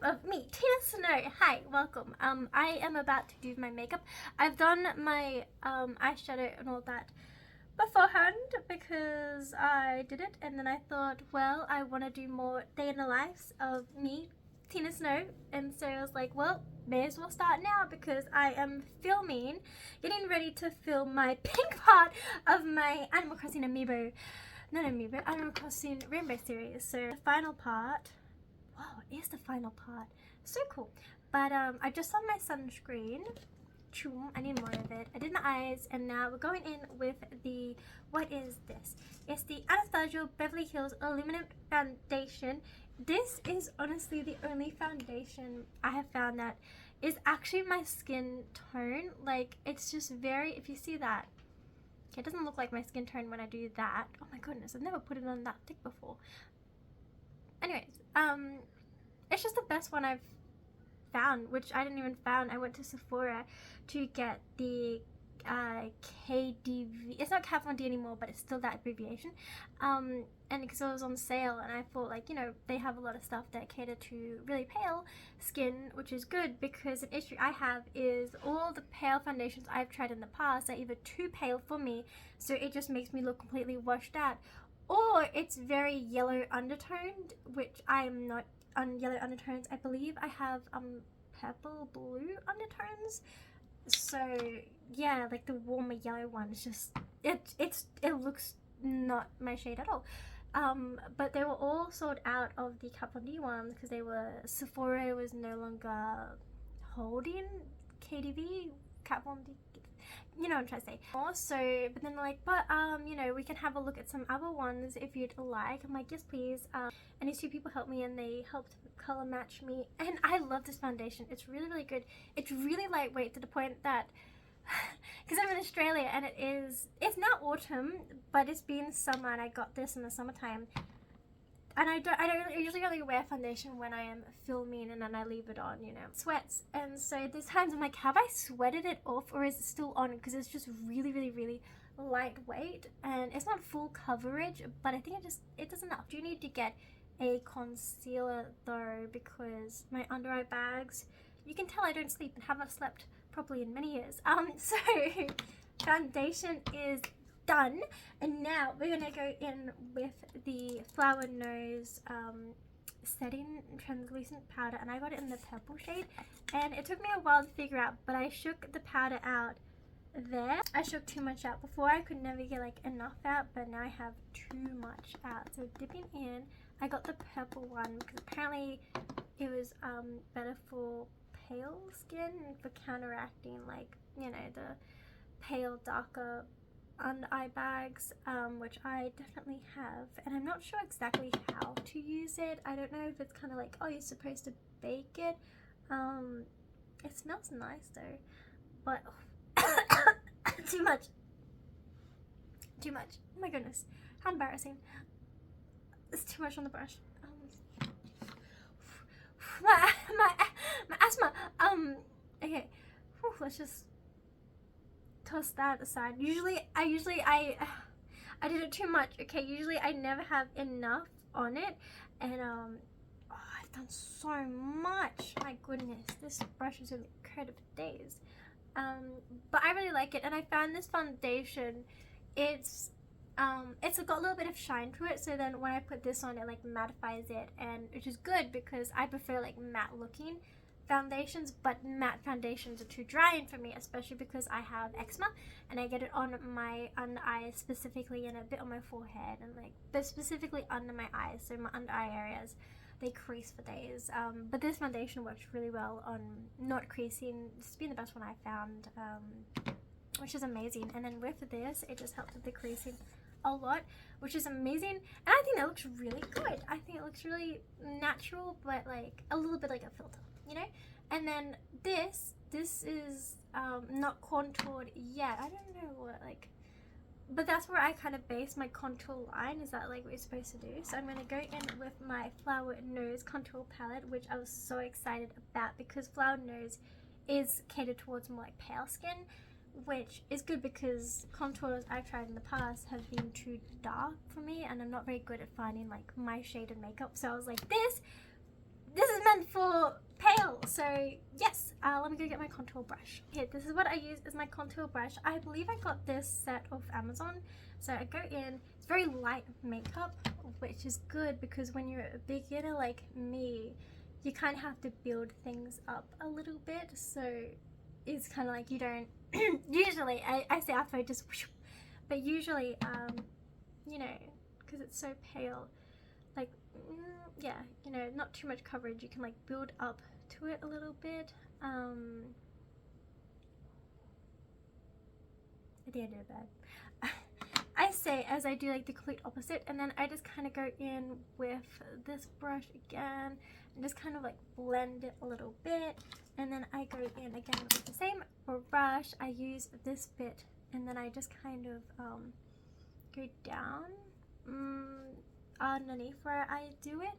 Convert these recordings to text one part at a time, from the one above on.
of me, Tina Snow. Hi, welcome. I am about to do my makeup. I've done my eyeshadow and all that beforehand because I did it, and then I thought, well, I want to do more day in the lives of me, Tina Snow, and so I was like, well, may as well start now because I am getting ready to film my pink part of my Animal Crossing Animal Crossing Rainbow series. So the final part. Wow, it is the final part. So cool. But I just saw my sunscreen. I need more of it. I did my eyes, and now we're going in with the, what is this? It's the Anastasia Beverly Hills Illuminate Foundation. This is honestly the only foundation I have found that is actually my skin tone. Like, it's just very, if you see that, it doesn't look like my skin tone when I do that. Oh my goodness, I've never put it on that thick before. Anyways, it's just the best one I've found, which I didn't even found. I went to Sephora to get the KDV. It's not Kat Von D anymore, but it's still that abbreviation. And because it was on sale, and I thought, like, you know, they have a lot of stuff that cater to really pale skin, which is good because an issue I have is all the pale foundations I've tried in the past are either too pale for me, so it just makes me look completely washed out, or it's very yellow undertoned, which I am not on yellow undertones. I believe I have purple blue undertones. So yeah, like the warmer yellow one is just it looks not my shade at all. But they were all sold out of the Kat Von D ones because Sephora was no longer holding KDV, Kat Von D. You know what I'm trying to say. Also, but then they're like, but you know, we can have a look at some other ones if you'd like. I'm like, yes please. And these two people helped me, and they helped color match me, and I love this foundation. It's really, really good. It's really lightweight to the point that because I'm in Australia and it's now autumn, but it's been summer, and I got this in the summertime. And I usually only wear foundation when I am filming, and then I leave it on, you know, sweats. And so there's times I'm like, have I sweated it off, or is it still on? Because it's just really, really, really lightweight, and it's not full coverage, but I think it does enough. Do you need to get a concealer though, because my under eye bags, you can tell I don't sleep and haven't slept properly in many years. So foundation is done, and now we're gonna go in with the Flower Nose setting translucent powder, and I got it in the purple shade, and it took me a while to figure out, but I shook the powder out there. I shook too much out. Before I could never get like enough out, but now I have too much out. So dipping in, I got the purple one because apparently it was better for pale skin and for counteracting, like, you know, the pale darker under eye bags, which I definitely have, and I'm not sure exactly how to use it. I don't know if it's kind of like, oh, you're supposed to bake it. It smells nice though, but too much. Oh my goodness, how embarrassing. It's too much on the brush. My asthma. Okay. Whew, let's just toss that aside. Usually I did it too much. Okay, usually I never have enough on it, and I've done so much. My goodness, this brush is gonna be credited for days. But I really like it, and I found this foundation, it's got a little bit of shine to it, so then when I put this on, it like mattifies it, and which is good because I prefer like matte looking foundations, but matte foundations are too drying for me, especially because I have eczema, and I get it on my under eyes specifically, and a bit on my forehead, and like, but specifically under my eyes, so my under eye areas, they crease for days. But this foundation works really well on not creasing. This has been the best one I found, which is amazing. And then with this, it just helps with the creasing a lot, which is amazing, and I think that looks really good. I think it looks really natural, but like a little bit like a filter, you know. And then this is not contoured yet. I don't know what, like, but that's where I kind of base my contour line. Is that like what you're supposed to do? So I'm going to go in with my Flower Nose contour palette, which I was so excited about because Flower Nose is catered towards more like pale skin, which is good because contours I've tried in the past have been too dark for me, and I'm not very good at finding like my shade of makeup. So I was like, this is meant for So yes, let me go get my contour brush. Okay, this is what I use as my contour brush. I believe I got this set off Amazon. So I go in, it's very light makeup, which is good because when you're a beginner like me, you kind of have to build things up a little bit. So it's kind of like you don't, usually, I say after I just, but usually, you know, because it's so pale, like, yeah, you know, not too much coverage, you can like build up to it a little bit. I did it bad. I say as I do like the complete opposite, and then I just kind of go in with this brush again and just kind of like blend it a little bit, and then I go in again with the same brush. I use this bit and then I just kind of go down underneath where I do it,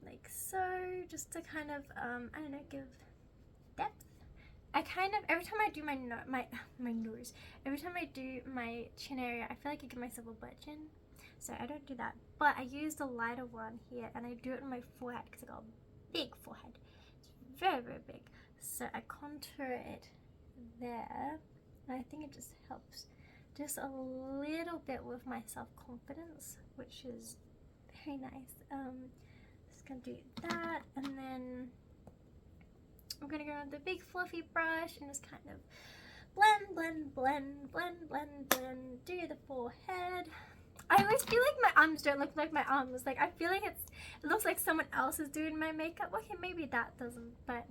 like so, just to kind of I don't know, give depth. I kind of, every time I do my nose, every time I do my chin area, I feel like I give myself a butt chin, so I don't do that. But I use the lighter one here, and I do it on my forehead because I got a big forehead. It's very, very big. So I contour it there, and I think it just helps just a little bit with my self-confidence, which is very nice. Just gonna do that, and then I'm gonna go with the big fluffy brush and just kind of blend, do the forehead. I always feel like my arms don't look like my arms. Like I feel like it looks like someone else is doing my makeup. Okay, maybe that doesn't, but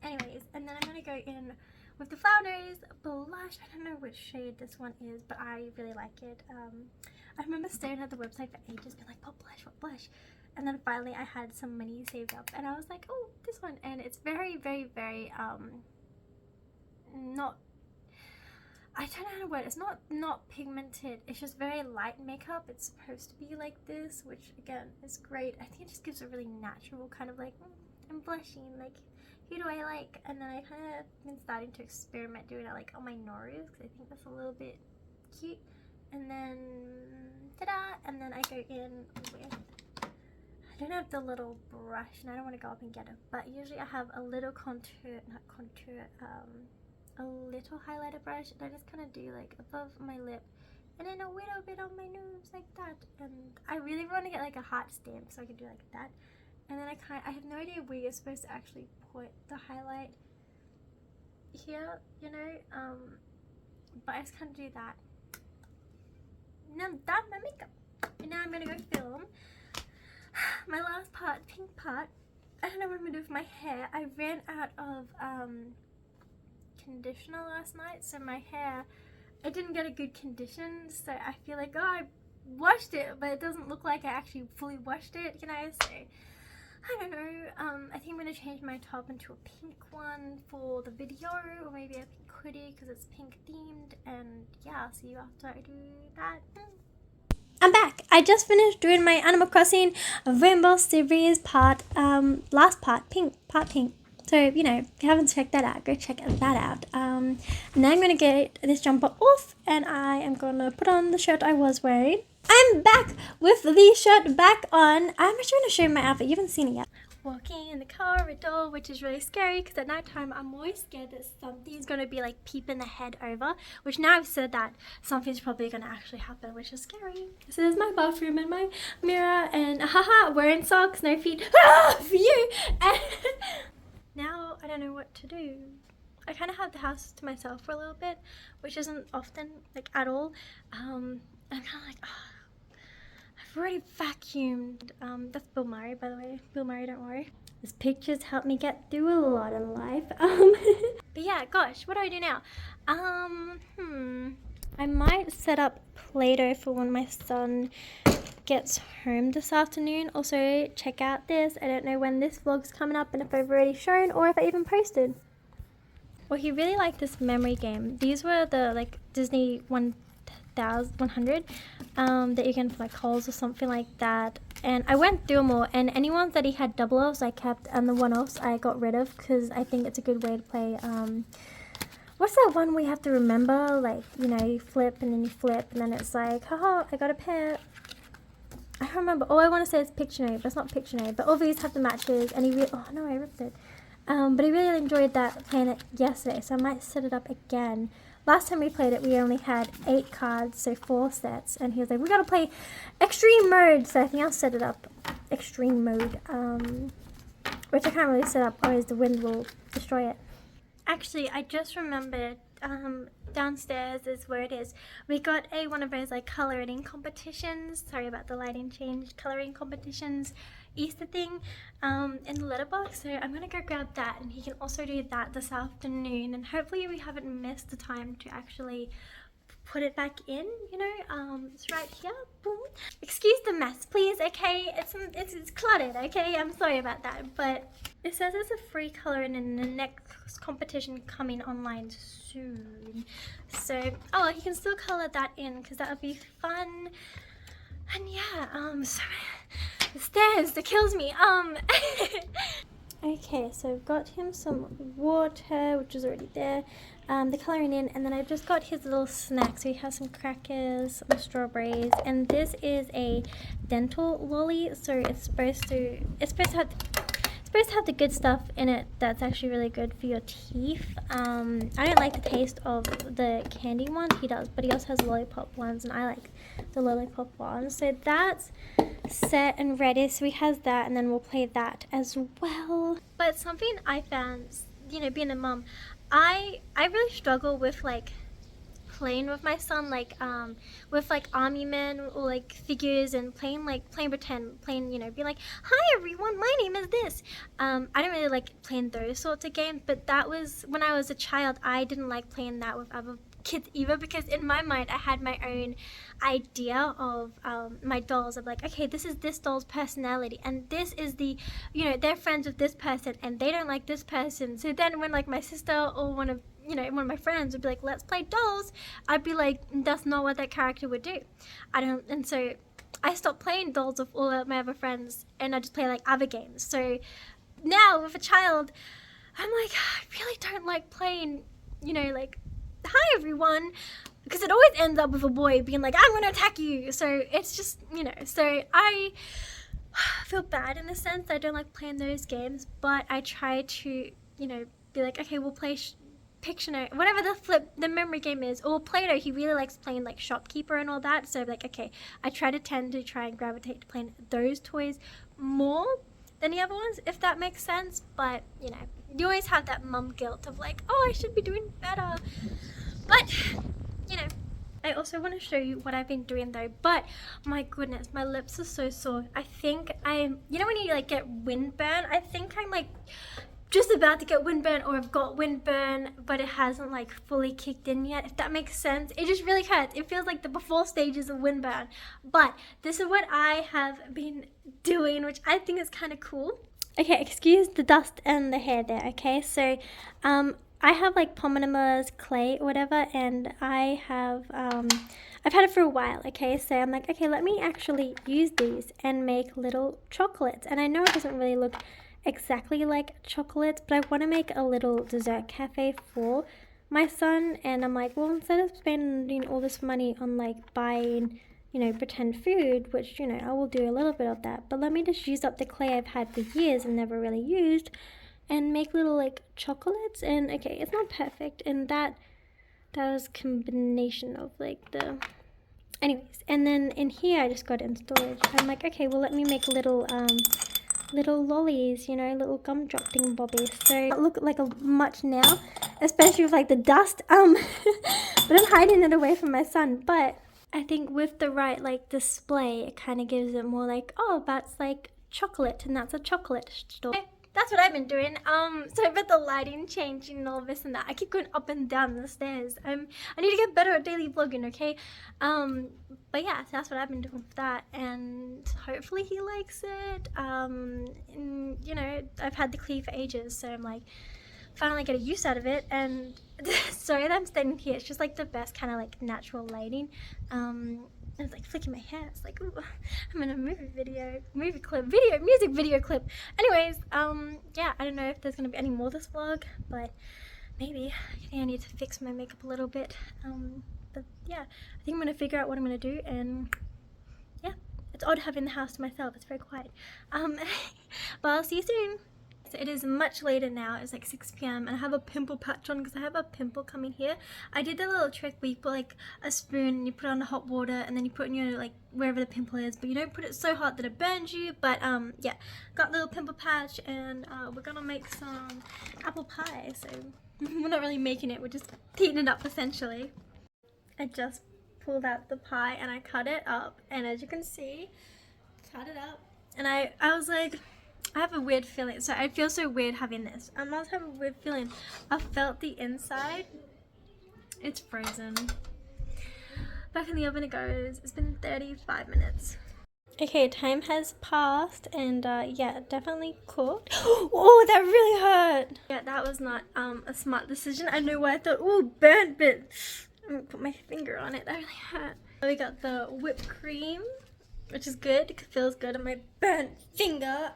anyways. And then I'm gonna go in with the Flower Nose blush. I don't know which shade this one is, but I really like it. I remember staring at the website for ages, being like, what blush? And then finally I had some money saved up and I was like, oh, this one. And it's very, very, very, not, I don't know how to word it. It's not pigmented. It's just very light makeup. It's supposed to be like this, which again is great. I think it just gives a really natural kind of like, I'm blushing, like, who do I like? And then I kind of been starting to experiment doing it like on my nose because I think that's a little bit cute. And then, ta-da! And then I go in with, I don't have the little brush and I don't want to go up and get it, but usually I have a little a little highlighter brush, and I just kind of do like above my lip and then a little bit on my nose like that. And I really want to get like a heart stamp so I can do like that. And then I have no idea where you're supposed to actually put the highlight here, you know, but I just kind of do that. And I'm done my makeup. And now I'm going to go film my last part, pink part. I don't know what I'm going to do with my hair. I ran out of conditioner last night, so my hair, I didn't get a good condition, so I feel like, oh, I washed it, but it doesn't look like I actually fully washed it, you know, so I don't know. I think I'm going to change my top into a pink one for the video, or maybe a pink hoodie because it's pink themed, and yeah, I'll see you after I do that. I'm back. I just finished doing my Animal Crossing Rainbow series last part, pink. So, you know, if you haven't checked that out, go check that out. Now I'm going to get this jumper off and I am going to put on the shirt I was wearing. I'm back with the shirt back on. I'm actually going to show you my outfit. You haven't seen it yet. Walking in the corridor, which is really scary because at night time I'm always scared that something's going to be like peeping the head over, which now I've said that something's probably going to actually happen, which is scary. So there's my bathroom and my mirror and haha, wearing socks, no feet, for you. And now I don't know what to do. I kind of have the house to myself for a little bit, which isn't often, like at all. I'm kind of like, I've already vacuumed. That's Bill Murray, by the way. Bill Murray, don't worry. His pictures help me get through a lot in life. But yeah, gosh, what do I do now? I might set up Play-Doh for when my son gets home this afternoon. Also, check out this. I don't know when this vlog's coming up and if I've already shown or if I even posted. Well, he really liked this memory game. These were the like Disney 100 that you can for like calls or something like that. And I went through them all, and any ones that he had double offs I kept, and the one-offs I got rid of because I think it's a good way to play. What's that one we have to remember? Like, you know, you flip and then you flip and then it's like, haha, I got a pet. I don't remember. All I want to say is Pictionary, but it's not Pictionary. But all these have the matches, and oh no, I ripped it. But I really enjoyed that playing it yesterday, so I might set it up again. Last time we played it, we only had 8 cards, so 4 sets, and he was like, we gotta play extreme mode, so I think I'll set it up extreme mode, which I can't really set up, otherwise the wind will destroy it. Actually, I just remembered, downstairs is where it is. We got one of those like coloring competitions, sorry about the lighting change, coloring competitions, Easter thing, in the letterbox, so I'm gonna go grab that, and he can also do that this afternoon, and hopefully we haven't missed the time to actually put it back in, you know. It's right here. Boom. Excuse the mess, please. Okay, it's cluttered. Okay, I'm sorry about that, but it says it's a free coloring in the next competition coming online soon, so you can still color that in because that would be fun. And yeah, sorry, the stairs, that kills me. Okay, so I've got him some water, which is already there, the colouring in, and then I've just got his little snacks. So he has some crackers, some strawberries, and this is a dental lolly, so it's supposed to have the good stuff in it that's actually really good for your teeth. I don't like the taste of the candy ones, he does, but he also has lollipop ones, and I like the lollipop ones. So that's set and ready, so he has that, and then we'll play that as well. But something I found, you know, being a mom, I really struggle with like playing with my son, like with like army men or like figures, and playing pretend, you know, being like, hi everyone, my name is this. I don't really like playing those sorts of games, but that was when I was a child. I didn't like playing that with other kids either, because in my mind I had my own idea of my dolls. I'm like, okay, this is this doll's personality, and this is the, you know, they're friends with this person and they don't like this person. So then when like my sister or one of my friends would be like, let's play dolls, I'd be like, that's not what that character would do. And so I stopped playing dolls with all of my other friends, and I just play like other games. So now with a child, I'm like, I really don't like playing, you know, like, hi everyone, because it always ends up with a boy being like, I'm gonna attack you. So it's just, you know, so I feel bad in a sense. I don't like playing those games, but I try to, you know, be like, okay, we'll play Pictionary, whatever the memory game is, or Play-Doh. He really likes playing like shopkeeper and all that, so like, okay, I try and gravitate to playing those toys more than the other ones, if that makes sense. But you know, you always have that mum guilt of like, oh, I should be doing better. But you know, I also want to show you what I've been doing though. But my goodness, my lips are so sore. I think you know when you like get windburn, I think I'm like just about to get windburn, or I've got windburn, but it hasn't like fully kicked in yet, if that makes sense. It just really hurts. It feels like the before stages of windburn. But this is what I have been doing, which I think is kind of cool. Okay, excuse the dust and the hair there, okay? So I have like polyamorous clay or whatever, and I have I've had it for a while, okay? So I'm like, okay, let me actually use these and make little chocolates. And I know it doesn't really look exactly like chocolates, but I want to make a little dessert cafe for my son. And I'm like, well, instead of spending all this money on like buying, you know, pretend food, which, you know, I will do a little bit of that, but let me just use up the clay I've had for years and never really used, and make little like chocolates. And okay, it's not perfect, and that was combination of like the anyways. And then in here I just got it in storage. I'm like, okay, well, let me make little lollies, you know, little gumdrop thingbobbies. So it look like a much now, especially with like the dust, but I'm hiding it away from my son. But I think with the right like display, it kind of gives it more like, oh, that's like chocolate, and that's a chocolate store. Okay, that's what I've been doing. So with the lighting changing and all this and that, I keep going up and down the stairs. I need to get better at daily vlogging, okay? But yeah, so that's what I've been doing with that, and hopefully he likes it. And, you know, I've had the Clee for ages, so I'm like, finally get a use out of it. And sorry that I'm standing here, it's just like the best kind of like natural lighting. It's like flicking my hair. It's like, ooh, I'm in a music video clip. Anyways, yeah, I don't know if there's gonna be any more of this vlog, but maybe. I think I need to fix my makeup a little bit. But yeah, I think I'm gonna figure out what I'm gonna do, and yeah, It's odd having the house to myself. It's very quiet. But I'll see you soon. So it is much later now. It's like 6 p.m. and I have a pimple patch on because I have a pimple coming here. I did the little trick where you put like a spoon and you put it on the hot water and then you put it in your like wherever the pimple is, but you don't put it so hot that it burns you. But yeah, got a little pimple patch and we're gonna make some apple pie. So we're not really making it, we're just heating it up essentially. I just pulled out the pie and I cut it up, and as you can see, cut it up, and I was like, I have a weird feeling. So I feel so weird having this. I must have a weird feeling. I felt the inside. It's frozen. Back in the oven it goes. It's been 35 minutes. Okay, time has passed and yeah, definitely cooked. Oh, that really hurt. Yeah, that was not a smart decision. I know why I thought, oh, burnt bit. I'm gonna put my finger on it. That really hurt. We got the whipped cream, which is good. It feels good on my burnt finger.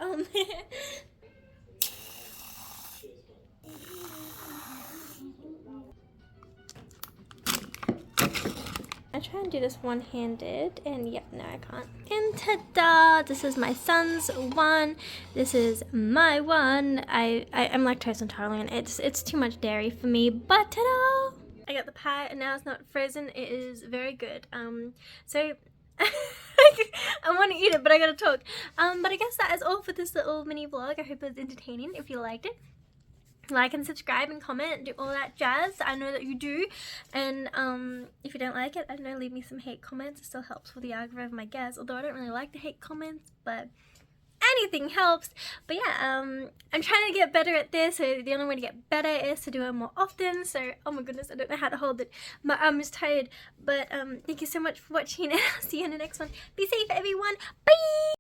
I try and do this one-handed, and yeah, no, I can't. And ta-da! This is my son's one. This is my one. I'm lactose intolerant. It's too much dairy for me, but ta-da! I got the pie, and now it's not frozen. It is very good. So I want to eat it, but I gotta talk. But I guess that is all for this little mini vlog. I hope it was entertaining. If you liked it, like and subscribe and comment, do all that jazz. I know that you do. And if you don't like it, I don't know, leave me some hate comments. It still helps with the algorithm, I guess. Although I don't really like the hate comments, but anything helps. But yeah, I'm trying to get better at this. So the only way to get better is to do it more often. So oh my goodness, I don't know how to hold it. My arm is tired. But thank you so much for watching, and I'll see you in the next one. Be safe, everyone. Bye.